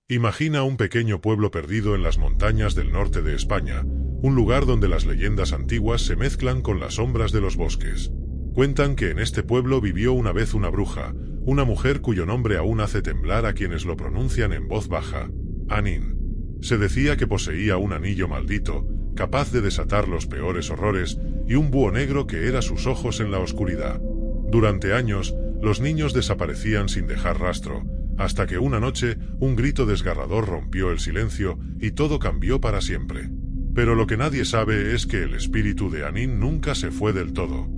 Imagina un pequeño pueblo perdido en las montañas del norte de España, un lugar donde las leyendas antiguas se mezclan con las sombras de los bosques. Cuentan que en este pueblo vivió una vez una bruja, una mujer cuyo nombre aún hace temblar a quienes lo pronuncian en voz baja: Anín. Se decía que poseía un anillo maldito, capaz de desatar los peores horrores, y un búho negro que era sus ojos en la oscuridad. Durante años, los niños desaparecían sin dejar rastro, hasta que una noche, un grito desgarrador rompió el silencio, y todo cambió para siempre. Pero lo que nadie sabe es que el espíritu de Anín nunca se fue del todo.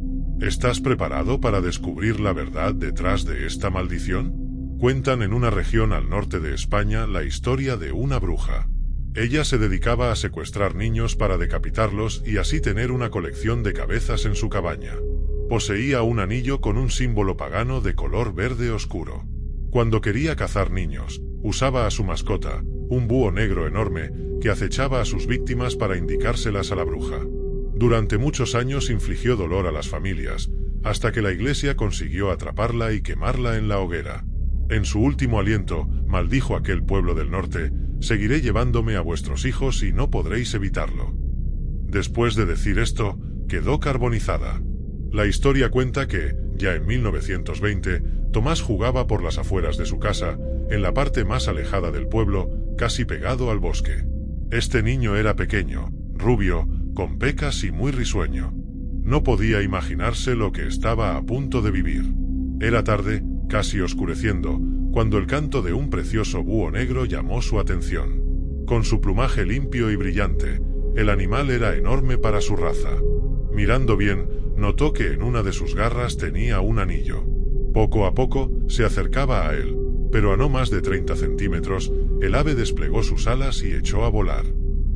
¿Estás preparado para descubrir la verdad detrás de esta maldición? Cuentan en una región al norte de España la historia de una bruja. Ella se dedicaba a secuestrar niños para decapitarlos y así tener una colección de cabezas en su cabaña. Poseía un anillo con un símbolo pagano de color verde oscuro. Cuando quería cazar niños, usaba a su mascota, un búho negro enorme, que acechaba a sus víctimas para indicárselas a la bruja. Durante muchos años infligió dolor a las familias, hasta que la iglesia consiguió atraparla y quemarla en la hoguera. En su último aliento, maldijo aquel pueblo del norte: seguiré llevándome a vuestros hijos y no podréis evitarlo. Después de decir esto, quedó carbonizada. La historia cuenta que, ya en 1920, Tomás jugaba por las afueras de su casa, en la parte más alejada del pueblo, casi pegado al bosque. Este niño era pequeño, rubio, con pecas y muy risueño. No podía imaginarse lo que estaba a punto de vivir. Era tarde, casi oscureciendo, cuando el canto de un precioso búho negro llamó su atención. Con su plumaje limpio y brillante, el animal era enorme para su raza. Mirando bien, notó que en una de sus garras tenía un anillo. Poco a poco, se acercaba a él, pero a no más de 30 centímetros, el ave desplegó sus alas y echó a volar.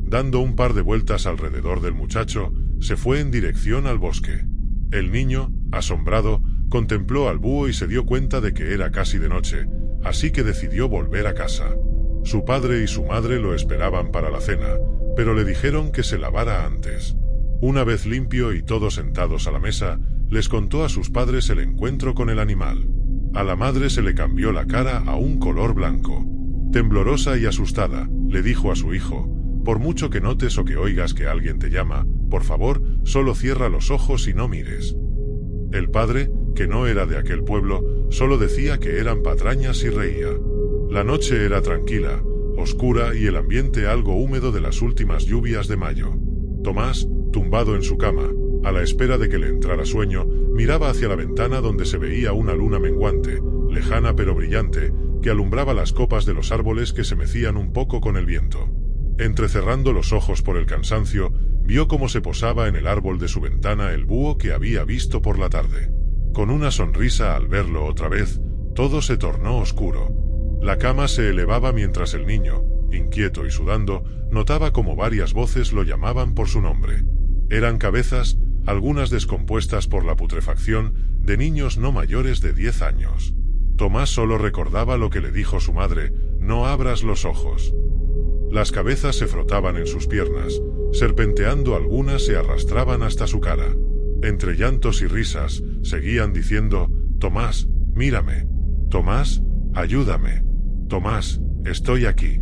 Dando un par de vueltas alrededor del muchacho, se fue en dirección al bosque. El niño, asombrado, contempló al búho y se dio cuenta de que era casi de noche, así que decidió volver a casa. Su padre y su madre lo esperaban para la cena, pero le dijeron que se lavara antes. Una vez limpio y todos sentados a la mesa, les contó a sus padres el encuentro con el animal. A la madre se le cambió la cara a un color blanco. Temblorosa y asustada, le dijo a su hijo: por mucho que notes o que oigas que alguien te llama, por favor, solo cierra los ojos y no mires. El padre, que no era de aquel pueblo, solo decía que eran patrañas y reía. La noche era tranquila, oscura y el ambiente algo húmedo de las últimas lluvias de mayo. Tomás, tumbado en su cama, a la espera de que le entrara sueño, miraba hacia la ventana donde se veía una luna menguante, lejana pero brillante, que alumbraba las copas de los árboles que se mecían un poco con el viento. Entrecerrando los ojos por el cansancio, vio cómo se posaba en el árbol de su ventana el búho que había visto por la tarde. Con una sonrisa al verlo otra vez, todo se tornó oscuro. La cama se elevaba mientras el niño, inquieto y sudando, notaba como varias voces lo llamaban por su nombre. Eran cabezas, algunas descompuestas por la putrefacción, de niños no mayores de 10 años. Tomás solo recordaba lo que le dijo su madre: no abras los ojos. Las cabezas se frotaban en sus piernas, serpenteando algunas se arrastraban hasta su cara. Entre llantos y risas, seguían diciendo: Tomás, mírame. Tomás, ayúdame. Tomás, estoy aquí.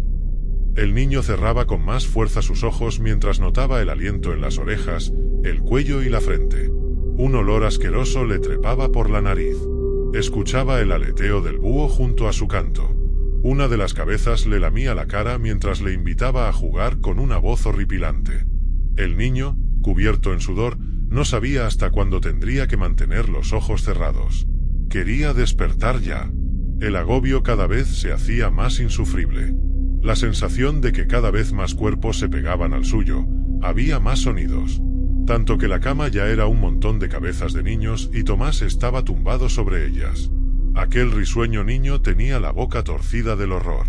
El niño cerraba con más fuerza sus ojos mientras notaba el aliento en las orejas, el cuello y la frente. Un olor asqueroso le trepaba por la nariz. Escuchaba el aleteo del búho junto a su canto. Una de las cabezas le lamía la cara mientras le invitaba a jugar con una voz horripilante. El niño, cubierto en sudor, no sabía hasta cuándo tendría que mantener los ojos cerrados. Quería despertar ya. El agobio cada vez se hacía más insufrible. La sensación de que cada vez más cuerpos se pegaban al suyo, había más sonidos. Tanto que la cama ya era un montón de cabezas de niños y Tomás estaba tumbado sobre ellas. Aquel risueño niño tenía la boca torcida del horror.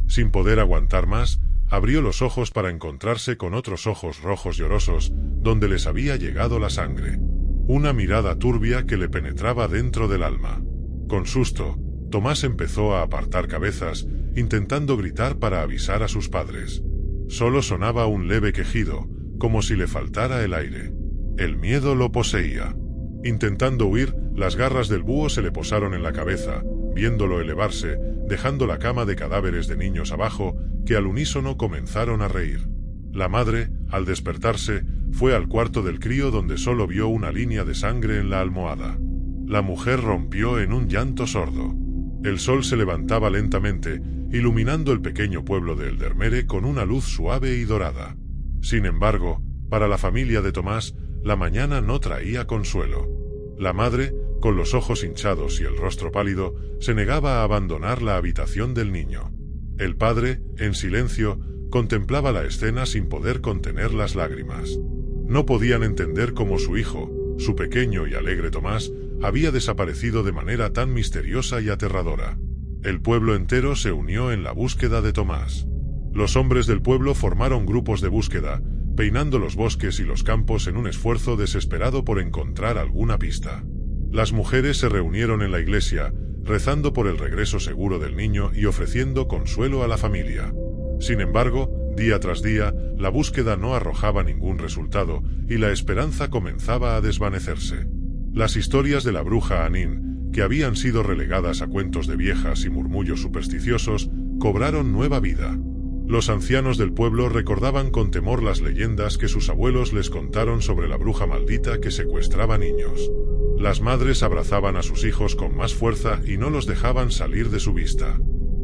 Sin poder aguantar más, abrió los ojos para encontrarse con otros ojos rojos llorosos, donde les había llegado la sangre. Una mirada turbia que le penetraba dentro del alma. Con susto, Tomás empezó a apartar cabezas, intentando gritar para avisar a sus padres. Solo sonaba un leve quejido, como si le faltara el aire. El miedo lo poseía. Intentando huir, las garras del búho se le posaron en la cabeza. Viéndolo elevarse, dejando la cama de cadáveres de niños abajo, que al unísono comenzaron a reír. La madre, al despertarse, fue al cuarto del crío donde solo vio una línea de sangre en la almohada. La mujer rompió en un llanto sordo. El sol se levantaba lentamente, iluminando el pequeño pueblo de Eldermere con una luz suave y dorada. Sin embargo, para la familia de Tomás, la mañana no traía consuelo. La madre, con los ojos hinchados y el rostro pálido, se negaba a abandonar la habitación del niño. El padre, en silencio, contemplaba la escena sin poder contener las lágrimas. No podían entender cómo su hijo, su pequeño y alegre Tomás, había desaparecido de manera tan misteriosa y aterradora. El pueblo entero se unió en la búsqueda de Tomás. Los hombres del pueblo formaron grupos de búsqueda, peinando los bosques y los campos en un esfuerzo desesperado por encontrar alguna pista. Las mujeres se reunieron en la iglesia, rezando por el regreso seguro del niño y ofreciendo consuelo a la familia. Sin embargo, día tras día, la búsqueda no arrojaba ningún resultado y la esperanza comenzaba a desvanecerse. Las historias de la bruja Anín, que habían sido relegadas a cuentos de viejas y murmullos supersticiosos, cobraron nueva vida. Los ancianos del pueblo recordaban con temor las leyendas que sus abuelos les contaron sobre la bruja maldita que secuestraba niños. Las madres abrazaban a sus hijos con más fuerza y no los dejaban salir de su vista.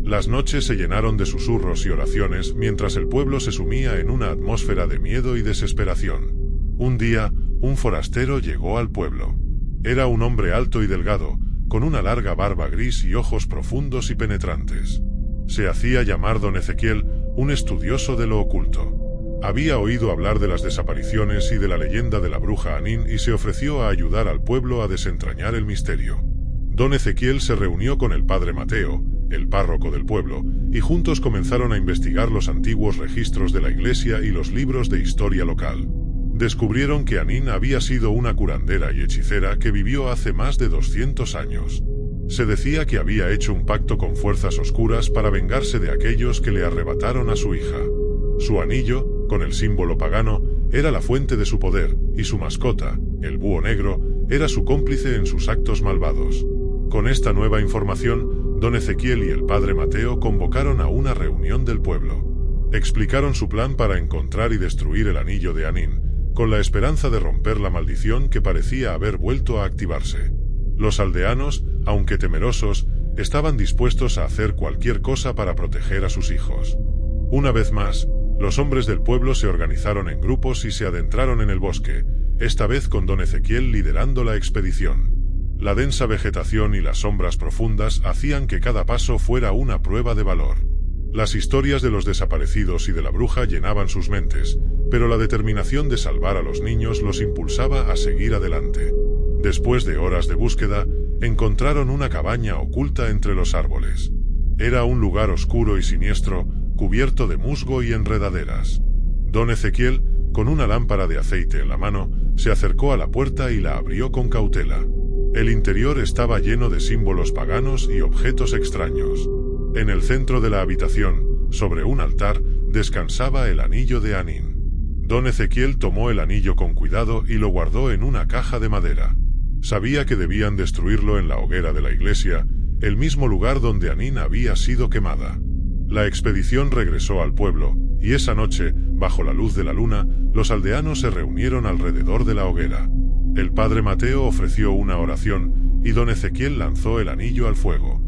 Las noches se llenaron de susurros y oraciones mientras el pueblo se sumía en una atmósfera de miedo y desesperación. Un día, un forastero llegó al pueblo. Era un hombre alto y delgado, con una larga barba gris y ojos profundos y penetrantes. Se hacía llamar don Ezequiel, un estudioso de lo oculto. Había oído hablar de las desapariciones y de la leyenda de la bruja Anín y se ofreció a ayudar al pueblo a desentrañar el misterio. Don Ezequiel se reunió con el padre Mateo, el párroco del pueblo, y juntos comenzaron a investigar los antiguos registros de la iglesia y los libros de historia local. Descubrieron que Anín había sido una curandera y hechicera que vivió hace más de 200 años. Se decía que había hecho un pacto con fuerzas oscuras para vengarse de aquellos que le arrebataron a su hija. Su anillo, con el símbolo pagano, era la fuente de su poder, y su mascota, el búho negro, era su cómplice en sus actos malvados. Con esta nueva información, don Ezequiel y el padre Mateo convocaron a una reunión del pueblo. Explicaron su plan para encontrar y destruir el anillo de Anín, con la esperanza de romper la maldición que parecía haber vuelto a activarse. Los aldeanos, aunque temerosos, estaban dispuestos a hacer cualquier cosa para proteger a sus hijos. Una vez más, los hombres del pueblo se organizaron en grupos y se adentraron en el bosque, esta vez con don Ezequiel liderando la expedición. La densa vegetación y las sombras profundas hacían que cada paso fuera una prueba de valor. Las historias de los desaparecidos y de la bruja llenaban sus mentes, pero la determinación de salvar a los niños los impulsaba a seguir adelante. Después de horas de búsqueda, encontraron una cabaña oculta entre los árboles. Era un lugar oscuro y siniestro, cubierto de musgo y enredaderas. Don Ezequiel, con una lámpara de aceite en la mano, se acercó a la puerta y la abrió con cautela. El interior estaba lleno de símbolos paganos y objetos extraños. En el centro de la habitación, sobre un altar, descansaba el anillo de Anín. Don Ezequiel tomó el anillo con cuidado y lo guardó en una caja de madera. Sabía que debían destruirlo en la hoguera de la iglesia, el mismo lugar donde Anín había sido quemada. La expedición regresó al pueblo, y esa noche, bajo la luz de la luna, los aldeanos se reunieron alrededor de la hoguera. El padre Mateo ofreció una oración, y don Ezequiel lanzó el anillo al fuego.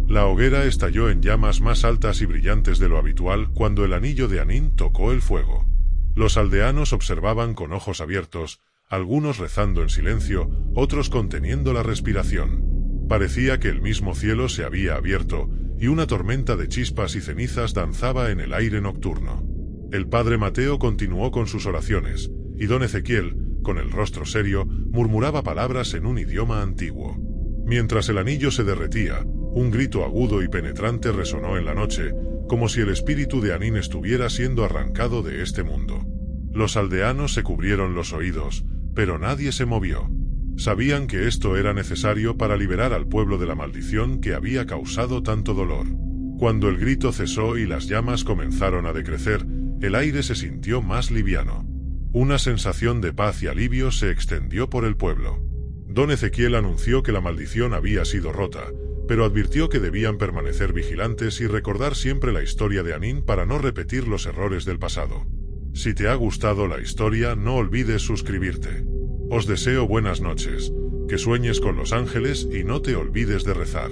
La hoguera estalló en llamas más altas y brillantes de lo habitual cuando el anillo de Anín tocó el fuego. Los aldeanos observaban con ojos abiertos, algunos rezando en silencio, otros conteniendo la respiración. Parecía que el mismo cielo se había abierto, y una tormenta de chispas y cenizas danzaba en el aire nocturno. El padre Mateo continuó con sus oraciones, y don Ezequiel, con el rostro serio, murmuraba palabras en un idioma antiguo. Mientras el anillo se derretía, un grito agudo y penetrante resonó en la noche, como si el espíritu de Anín estuviera siendo arrancado de este mundo. Los aldeanos se cubrieron los oídos, pero nadie se movió. Sabían que esto era necesario para liberar al pueblo de la maldición que había causado tanto dolor. Cuando el grito cesó y las llamas comenzaron a decrecer, el aire se sintió más liviano. Una sensación de paz y alivio se extendió por el pueblo. Don Ezequiel anunció que la maldición había sido rota, pero advirtió que debían permanecer vigilantes y recordar siempre la historia de Anín para no repetir los errores del pasado. Si te ha gustado la historia, no olvides suscribirte. Os deseo buenas noches, que sueñes con los ángeles y no te olvides de rezar.